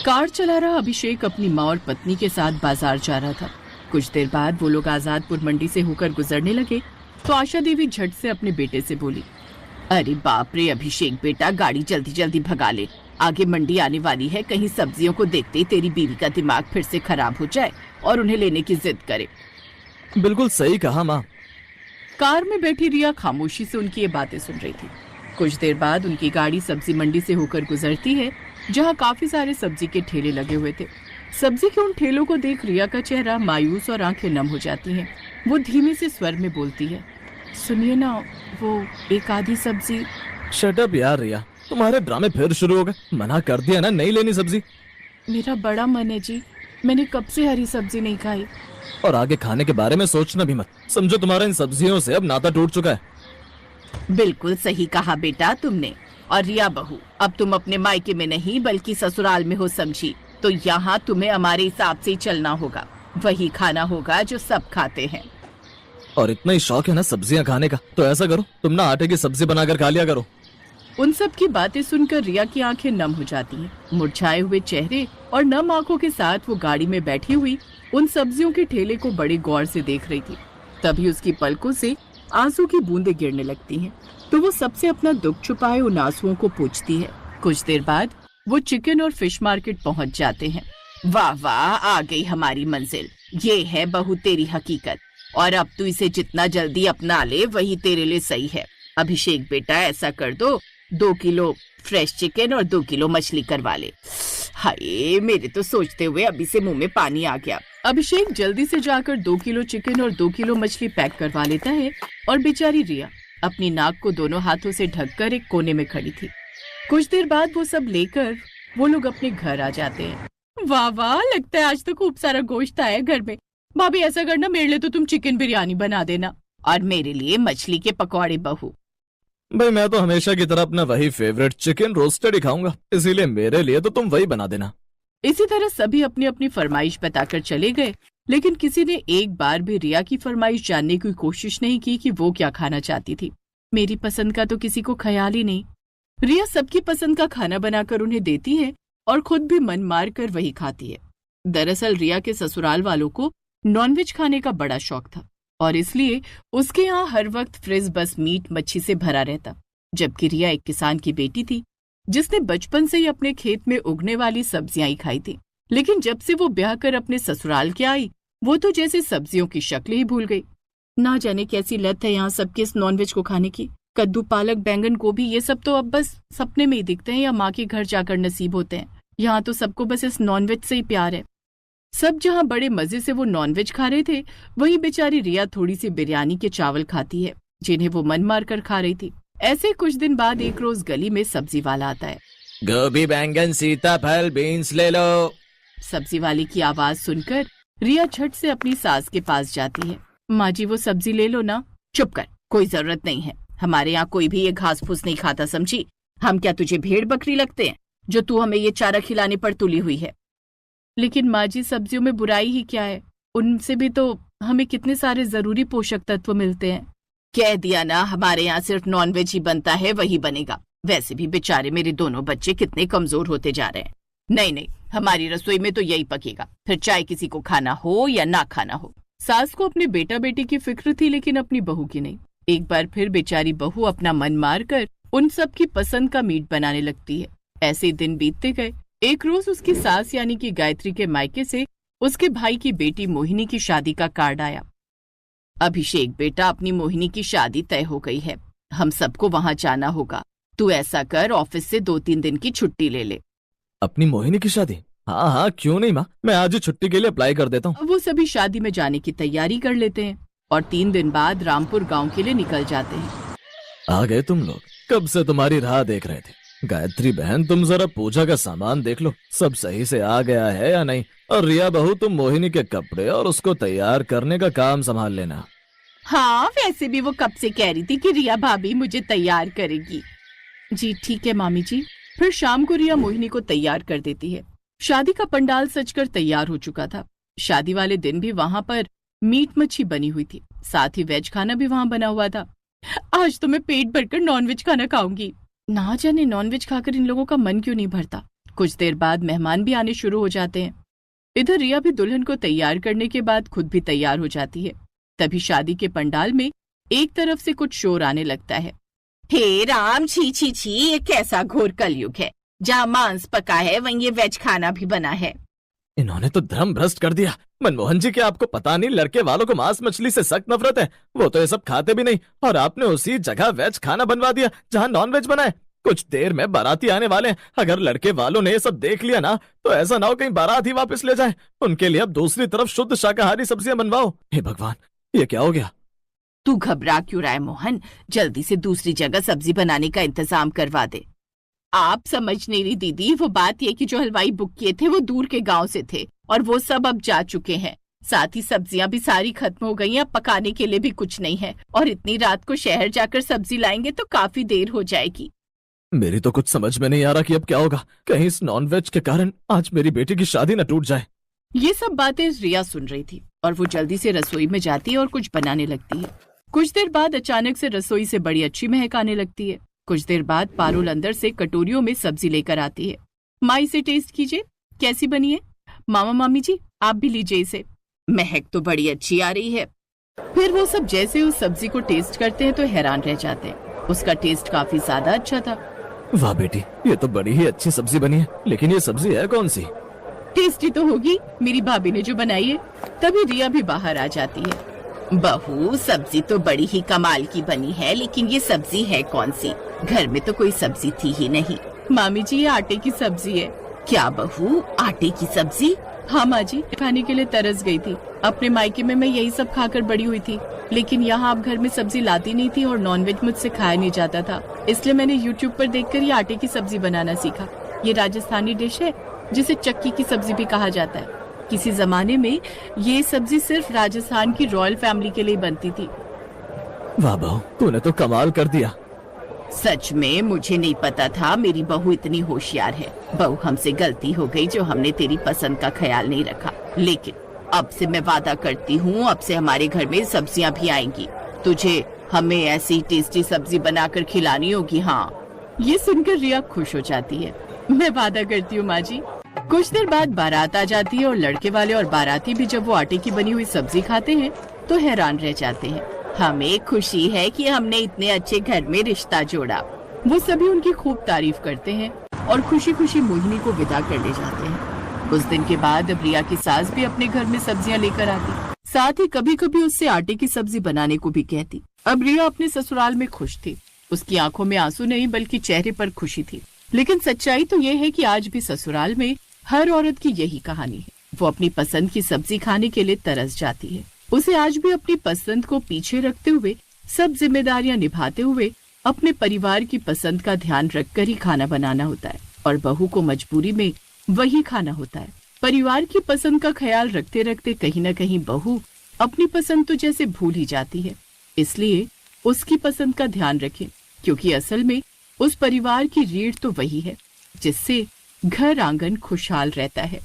Car चला रहा अभिषेक अपनी माँ और पत्नी के साथ बाजार जा रहा था। कुछ देर बाद वो लोग आजादपुर मंडी से होकर गुजरने लगे तो आशा देवी झट से अपने बेटे से बोली, अरे बाप रे अभिषेक बेटा, गाड़ी जल्दी जल्दी भगा ले, आगे मंडी आने वाली है, कहीं सब्जियों को देखते ही तेरी बीवी का दिमाग फिर से खराब हो जाए और उन्हें लेने की जिद करे। बिल्कुल सही कहा माँ। कार में बैठी रिया खामोशी से उनकी ये बातें सुन रही थी। कुछ देर बाद उनकी गाड़ी सब्जी मंडी से होकर गुजरती है, जहाँ काफी सारे सब्जी के ठेले लगे हुए थे। सब्जी के उन ठेलों को देख रिया का चेहरा मायूस और आंखें नम हो जाती हैं। वो धीमे से स्वर में बोलती है, सुनिए ना, वो एक आधी सब्जी। शट अप यार रिया, तुम्हारे ड्रामे फिर शुरू हो गए। मना कर दिया ना नहीं लेनी सब्जी। मेरा बड़ा मन है जी, मैंने कब से हरी सब्जी नहीं खाई। और आगे खाने के बारे में सोचना भी मत, समझो तुम्हारा इन सब्जियों से अब नाता टूट चुका है। बिल्कुल सही कहा बेटा तुमने। और रिया बहू, अब तुम अपने मायके में नहीं बल्कि ससुराल में हो समझी, तो यहाँ तुम्हें हमारे हिसाब से ही चलना होगा। वही खाना होगा जो सब खाते हैं। और इतना ही शौक है ना सब्जियां खाने का, तो ऐसा करो तुम ना आटे की सब्जी बनाकर खा लिया करो। उन सब की बातें सुनकर रिया की आंखें नम हो जाती हैं। मुरझाए हुए चेहरे और नम आंखों के साथ वो गाड़ी में बैठी हुई उन सब्जियों के ठेले को बड़े गौर से देख रही थी। तभी उसकी पलकों से आंसू की बूंदें गिरने लगती हैं, तो वो सबसे अपना दुख छुपाए उन आंसुओं को पूछती है। कुछ देर बाद वो चिकन और फिश मार्केट पहुंच जाते हैं। वाह वाह, आ गई हमारी मंजिल, ये है बहू तेरी हकीकत, और अब तू इसे जितना जल्दी अपना ले वही तेरे लिए सही है। अभिषेक बेटा, ऐसा कर दो, 2 किलो फ्रेश चिकन और 2 किलो मछली करवा ले। हाय, मेरे तो सोचते हुए अभी से मुंह में पानी आ गया। अभिषेक जल्दी से जाकर 2 किलो चिकन और 2 किलो मछली पैक करवा लेता है और बेचारी रिया अपनी नाक को दोनों हाथों से ढककर एक कोने में खड़ी थी। कुछ देर बाद वो सब लेकर वो लोग अपने घर आ जाते हैं। वाह वाह, लगता है आज तो खूब सारा गोश्त आया घर में। भाभी ऐसा करना, मेरे लिए तो तुम चिकन बिरयानी बना देना और मेरे लिए मछली के पकौड़े बहू। भाई मैं तो हमेशा की तरह अपना वही फेवरेट चिकन रोस्टेड ही खाऊंगा, इसीलिए मेरे लिए तो तुम वही बना देना। इसी तरह सभी अपनी अपनी फरमाइश बताकर चले गए, लेकिन किसी ने एक बार भी रिया की फरमाइश जानने की कोशिश नहीं की कि वो क्या खाना चाहती थी। मेरी पसंद का तो किसी को ख्याल ही नहीं। रिया सबकी पसंद का खाना बनाकर उन्हें देती है और खुद भी मन मार कर वही खाती है। दरअसल रिया के ससुराल वालों को नॉनवेज खाने का बड़ा शौक था और इसलिए उसके यहाँ हर वक्त फ्रिज बस मीट मच्छी से भरा रहता। जबकि रिया एक किसान की बेटी थी जिसने बचपन से ही अपने खेत में उगने वाली सब्जियां ही खाई थी, लेकिन जब से वो ब्याह कर अपने ससुराल के आई वो तो जैसे सब्जियों की शक्ल ही भूल गई। ना जाने कैसी लत है यहाँ सबके इस नॉनवेज को खाने की। कद्दू, पालक, बैंगन, गोभी, ये सब तो अब बस सपने में ही दिखते हैं या माँ के घर जाकर नसीब होते हैं। यहाँ तो सबको बस इस नॉनवेज से ही प्यार है। सब जहाँ बड़े मजे से वो नॉनवेज खा रहे थे, वही बेचारी रिया थोड़ी सी बिरयानी के चावल खाती है जिन्हें वो मन मार कर खा रही थी। ऐसे कुछ दिन बाद एक रोज गली में सब्जी वाला आता है। गोभी, बैंगन, सीताफल, बीन्स ले लो। सब्जी वाले की आवाज सुनकर रिया झट से अपनी सास के पास जाती है। माँ जी, वो सब्जी ले लो ना। चुप कर, कोई जरूरत नहीं है, हमारे यहाँ कोई भी ये घास फूस नहीं खाता, समझी? हम क्या तुझे भेड़ बकरी लगते हैं जो तू हमें ये चारा खिलाने पर तुली हुई है? लेकिन माँ जी, सब्जियों में बुराई ही क्या है? उनसे भी तो हमें कितने सारे जरूरी पोषक तत्व मिलते हैं। कह दिया ना, हमारे यहाँ सिर्फ नॉनवेज ही बनता है, वही बनेगा। वैसे भी बेचारे मेरे दोनों बच्चे कितने कमजोर होते जा रहे हैं। नहीं नहीं, हमारी रसोई में तो यही पकेगा, फिर चाहे किसी को खाना हो या ना खाना हो। सास को अपने बेटा बेटी की फिक्र थी, लेकिन अपनी बहू की नहीं। एक बार फिर बेचारी बहू अपना मन मार कर उन सब की पसंद का मीट बनाने लगती है। ऐसे दिन बीतते गए। एक रोज उसकी सास यानी कि गायत्री के मायके से उसके भाई की बेटी मोहिनी की शादी का कार्ड आया। अभिषेक बेटा, अपनी मोहिनी की शादी तय हो गई है, हम सबको वहां जाना होगा। तू ऐसा कर, ऑफिस से 2-3 दिन की छुट्टी ले ले। अपनी मोहिनी की शादी? हाँ हाँ, क्यों नहीं माँ, मैं आज ही छुट्टी के लिए अप्लाई कर देता हूँ। वो सभी शादी में जाने की तैयारी कर लेते हैं और 3 दिन बाद रामपुर गांव के लिए निकल जाते हैं। आ गए तुम लोग, कब से तुम्हारी राह देख रहे थे। गायत्री बहन, तुम जरा पूजा का सामान देख लो, सब सही से आ गया है या नहीं। और रिया बहू, तुम मोहिनी के कपड़े और उसको तैयार करने का काम संभाल लेना। हाँ, वैसे भी वो कब से कह रही थी कि रिया भाभी मुझे तैयार करेगी। जी ठीक है मामी जी। फिर शाम को रिया मोहिनी को तैयार कर देती है। शादी का पंडाल सजकर तैयार हो चुका था। शादी वाले दिन भी वहाँ पर मीट मच्छी बनी हुई थी, साथ ही वेज खाना भी वहाँ बना हुआ था। आज तो मैं पेट भरकर नॉनवेज खाना खाऊंगी। ना जाने नॉनवेज खाकर इन लोगों का मन क्यों नहीं भरता। कुछ देर बाद मेहमान भी आने शुरू हो जाते हैं। इधर रिया भी दुल्हन को तैयार करने के बाद खुद भी तैयार हो जाती है। तभी शादी के पंडाल में एक तरफ से कुछ शोर आने लगता है। हे राम, छी छी छी, ये कैसा घोर कलयुग है। जहाँ मांस पका है वहीं ये वेज खाना भी बना है। इन्होंने तो धर्म भ्रष्ट कर दिया। मनमोहन जी, क्या आपको पता नहीं लड़के वालों को मांस मछली से सख्त नफरत है? वो तो ये सब खाते भी नहीं, और आपने उसी जगह वेज खाना बनवा दिया जहाँ नॉन वेज बना है। कुछ देर में बाराती आने वाले हैं। अगर लड़के वालों ने ये सब देख लिया ना, तो ऐसा ना हो कहीं बारात ही वापस ले जाए। उनके लिए अब दूसरी तरफ शुद्ध शाकाहारी सब्जियां बनवाओ। हे भगवान, ये क्या हो गया? तू घबरा क्यों रहा है मोहन? जल्दी से दूसरी जगह सब्जी बनाने का इंतजाम करवा दे। आप समझ नहीं रही दीदी, वो बात ये कि जो हलवाई बुक किए थे वो दूर के गांव से थे और वो सब अब जा चुके हैं। साथ ही सब्जियां भी सारी खत्म हो गई हैं, अब पकाने के लिए भी कुछ नहीं है। और इतनी रात को शहर जाकर सब्जी लाएंगे तो काफी देर हो जाएगी। मेरी तो कुछ समझ में नहीं आ रहा कि अब क्या होगा। कहीं इस नॉनवेज के कारण आज मेरी बेटी की शादी न टूट जाए। ये सब बातें रिया सुन रही थी और वो जल्दी से रसोई में जाती है और कुछ बनाने लगती है। कुछ देर बाद अचानक से रसोई से बड़ी अच्छी महक आने लगती है। कुछ देर बाद पारुल अंदर से कटोरियों में सब्जी लेकर आती है। माँ, इसे टेस्ट कीजिए, कैसी बनी है? मामा मामी जी, आप भी लीजिए इसे। महक तो बड़ी अच्छी आ रही है। फिर वो सब जैसे उस सब्जी को टेस्ट करते हैं तो हैरान रह जाते हैं। उसका टेस्ट काफी ज्यादा अच्छा था। वाह बेटी, ये तो बड़ी ही अच्छी सब्जी बनी है, लेकिन ये सब्जी है कौन सी? टेस्टी तो होगी, मेरी भाभी ने जो बनाई है। तभी रिया भी बाहर आ जाती है। बहू, सब्जी तो बड़ी ही कमाल की बनी है, लेकिन ये सब्जी है कौन सी? घर में तो कोई सब्जी थी ही नहीं। मामी जी, ये आटे की सब्जी है। क्या बहू, आटे की सब्जी? हाँ माँ जी, खाने के लिए तरस गई थी। अपने मायके में मैं यही सब खाकर बड़ी हुई थी, लेकिन यहाँ आप घर में सब्जी लाती नहीं थी और नॉनवेज मुझसे खाया नहीं जाता था, इसलिए मैंने यूट्यूब पर देखकर ये आटे की सब्जी बनाना सीखा। ये राजस्थानी डिश है जिसे चक्की की सब्जी भी कहा जाता है। किसी जमाने में ये सब्जी सिर्फ राजस्थान की रॉयल फैमिली के लिए बनती थी। वाह बहू, तूने तो कमाल कर दिया। सच में मुझे नहीं पता था मेरी बहू इतनी होशियार है। बहू, हमसे गलती हो गई जो हमने तेरी पसंद का ख्याल नहीं रखा, लेकिन अब से मैं वादा करती हूँ, अब से हमारे घर में सब्जियाँ भी आएंगी। तुझे हमें ऐसी टेस्टी सब्जी बनाकर खिलानी होगी। हाँ। ये सुनकर रिया खुश हो जाती है। मैं वादा करती हूँ माँ जी। कुछ देर बाद बारात आ जाती है और लड़के वाले और बाराती भी जब वो आटे की बनी हुई सब्जी खाते हैं तो हैरान रह जाते हैं। हमें खुशी है कि हमने इतने अच्छे घर में रिश्ता जोड़ा। वो सभी उनकी खूब तारीफ करते हैं और खुशी खुशी मोहिनी को विदा कर ले जाते हैं। कुछ दिन के बाद अब रिया की सास भी अपने घर में सब्जियां लेकर आती, साथ ही कभी कभी उससे आटे की सब्जी बनाने को भी कहती। अब रिया अपने ससुराल में खुश थी। उसकी आंखों में आंसू नहीं बल्कि चेहरे पर खुशी थी। लेकिन सच्चाई तो ये है कि आज भी ससुराल में हर औरत की यही कहानी है। वो अपनी पसंद की सब्जी खाने के लिए तरस जाती है। उसे आज भी अपनी पसंद को पीछे रखते हुए, सब जिम्मेदारियां निभाते हुए अपने परिवार की पसंद का ध्यान रखकर ही खाना बनाना होता है और बहू को मजबूरी में वही खाना होता है। परिवार की पसंद का ख्याल रखते रखते कहीं न कहीं बहू अपनी पसंद तो जैसे भूल ही जाती है। इसलिए उसकी पसंद का ध्यान रखें, क्योंकि असल में उस परिवार की रीढ़ तो वही है जिससे घर आंगन खुशहाल रहता है।